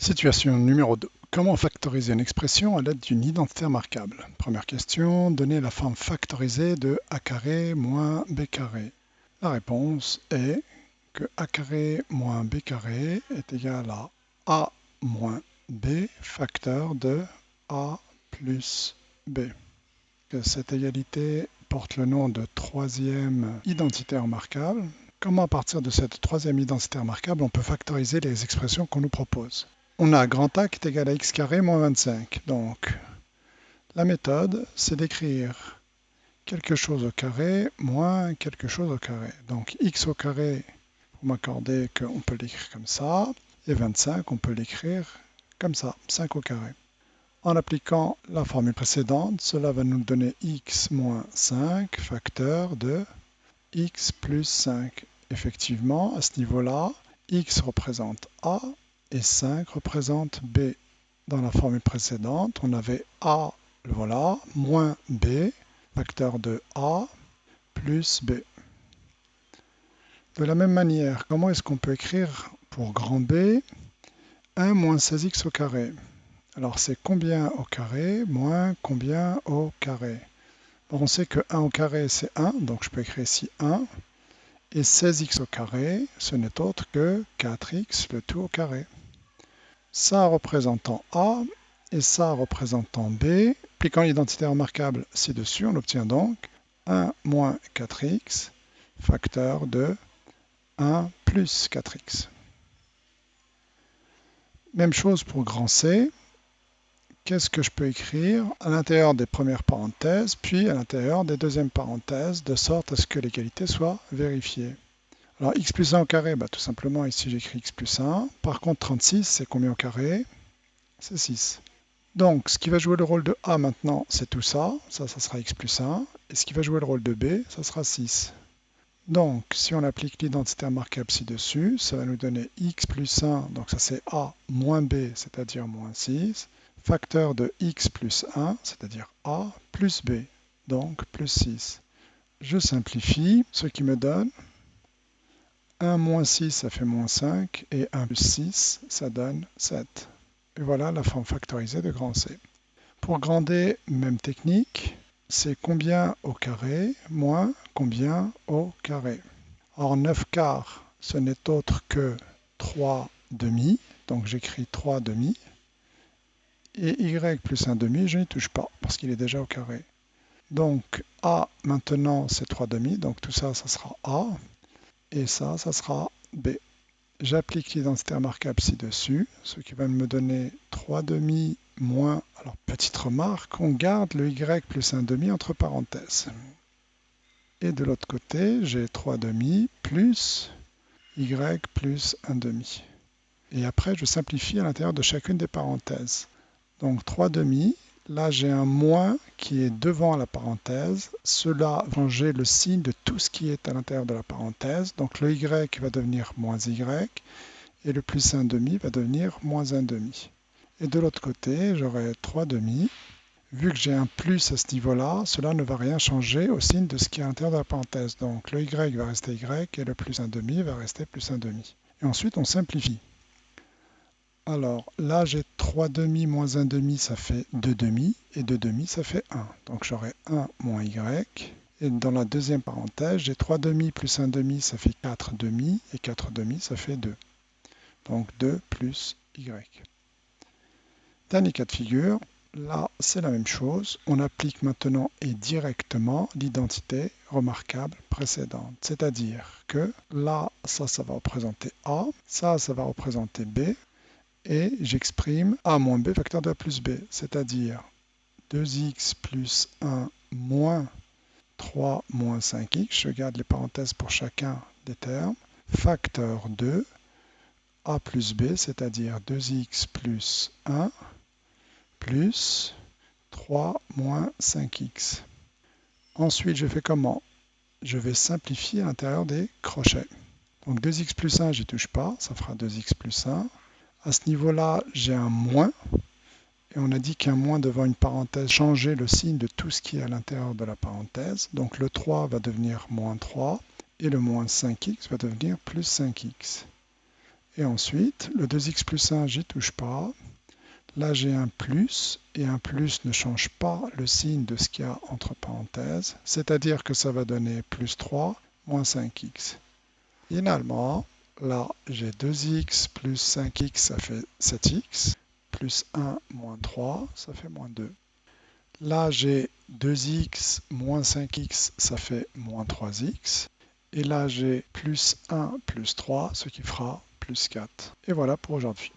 Situation numéro 2. Comment factoriser une expression à l'aide d'une identité remarquable? Première question, donner la forme factorisée de a carré moins b carré. La réponse est que a carré moins b carré est égal à a moins b facteur de a plus b. Cette égalité porte le nom de troisième identité remarquable. Comment à partir de cette troisième identité remarquable on peut factoriser les expressions qu'on nous propose? On a grand A qui est égal à x carré moins 25. Donc, la méthode, c'est d'écrire quelque chose au carré moins quelque chose au carré. Donc, x au carré, vous m'accordez qu'on peut l'écrire comme ça, et 25, on peut l'écrire comme ça, 5 au carré. En appliquant la formule précédente, cela va nous donner x moins 5 facteur de x plus 5. Effectivement, à ce niveau-là, x représente a, et 5 représente b. Dans la formule précédente, on avait a, voilà, moins b, facteur de a, plus b. De la même manière, comment est-ce qu'on peut écrire pour grand B 1 moins 16x au carré? Alors c'est combien au carré moins combien au carré? Bon, on sait que 1 au carré c'est 1, donc je peux écrire ici 1. Et 16x au carré, ce n'est autre que 4x, le tout au carré. Ça représentant A et ça représentant B. Appliquant l'identité remarquable ci-dessus, on obtient donc 1 moins 4x facteur de 1 plus 4x. Même chose pour grand C. Qu'est-ce que je peux écrire à l'intérieur des premières parenthèses, puis à l'intérieur des deuxièmes parenthèses, de sorte à ce que l'égalité soit vérifiée? Alors x plus 1 au carré, tout simplement ici j'écris x plus 1. Par contre 36, c'est combien au carré? C'est 6. Donc ce qui va jouer le rôle de A maintenant, c'est tout ça. Ça sera x plus 1. Et ce qui va jouer le rôle de B, ça sera 6. Donc si on applique l'identité remarquable ci-dessus, ça va nous donner x plus 1, donc ça c'est A moins B, c'est-à-dire moins 6, facteur de x plus 1, c'est-à-dire A, plus B, donc plus 6. Je simplifie, ce qui me donne 1 moins 6, ça fait moins 5, et 1 plus 6, ça donne 7. Et voilà la forme factorisée de grand C. Pour grand D, même technique, c'est combien au carré moins combien au carré. Or 9 quarts, ce n'est autre que 3 demi, donc j'écris 3 demi, et y plus 1 demi, je n'y touche pas, parce qu'il est déjà au carré. Donc A maintenant c'est 3 demi, donc tout ça, ça sera A, et ça sera B. J'applique l'identité remarquable ci-dessus, ce qui va me donner 3 demi moins, alors petite remarque, on garde le y plus 1 demi entre parenthèses. Et de l'autre côté, j'ai 3 demi plus y plus 1 demi. Et après, je simplifie à l'intérieur de chacune des parenthèses. Donc 3 demi, là j'ai un moins qui est devant la parenthèse. Cela va changer le signe de tout ce qui est à l'intérieur de la parenthèse. Donc le y va devenir moins y et le plus 1 demi va devenir moins 1 demi. Et de l'autre côté, j'aurai 3 demi. Vu que j'ai un plus à ce niveau-là, cela ne va rien changer au signe de ce qui est à l'intérieur de la parenthèse. Donc le y va rester y et le plus 1 demi va rester plus 1 demi. Et ensuite, on simplifie. Alors là, j'ai 3 demi moins 1 demi, ça fait 2 demi, et 2 demi, ça fait 1. Donc j'aurai 1 moins y. Et dans la deuxième parenthèse, j'ai 3 demi plus 1 demi, ça fait 4 demi, et 4 demi, ça fait 2. Donc 2 plus y. Dernier cas de figure, là c'est la même chose. On applique maintenant et directement l'identité remarquable précédente. C'est-à-dire que là, ça va représenter A, ça va représenter B, et j'exprime A moins B facteur de A plus B, c'est-à-dire 2x plus 1 moins 3 moins 5x, je garde les parenthèses pour chacun des termes, facteur de A plus B, c'est-à-dire 2x plus 1 plus 3 moins 5x. Ensuite, je fais comment? Je vais simplifier à l'intérieur des crochets. Donc 2x plus 1, j'y touche pas, ça fera 2x plus 1. À ce niveau-là, j'ai un moins. Et on a dit qu'un moins devant une parenthèse changeait le signe de tout ce qui est à l'intérieur de la parenthèse. Donc le 3 va devenir moins 3 et le moins 5x va devenir plus 5x. Et ensuite, le 2x plus 1, j'y touche pas. Là, j'ai un plus, et un plus ne change pas le signe de ce qu'il y a entre parenthèses, c'est-à-dire que ça va donner plus 3, moins 5x. Finalement, là, j'ai 2x plus 5x, ça fait 7x, plus 1 moins 3, ça fait moins 2. Là, j'ai 2x moins 5x, ça fait moins 3x. Et là, j'ai plus 1 plus 3, ce qui fera plus 4. Et voilà pour aujourd'hui.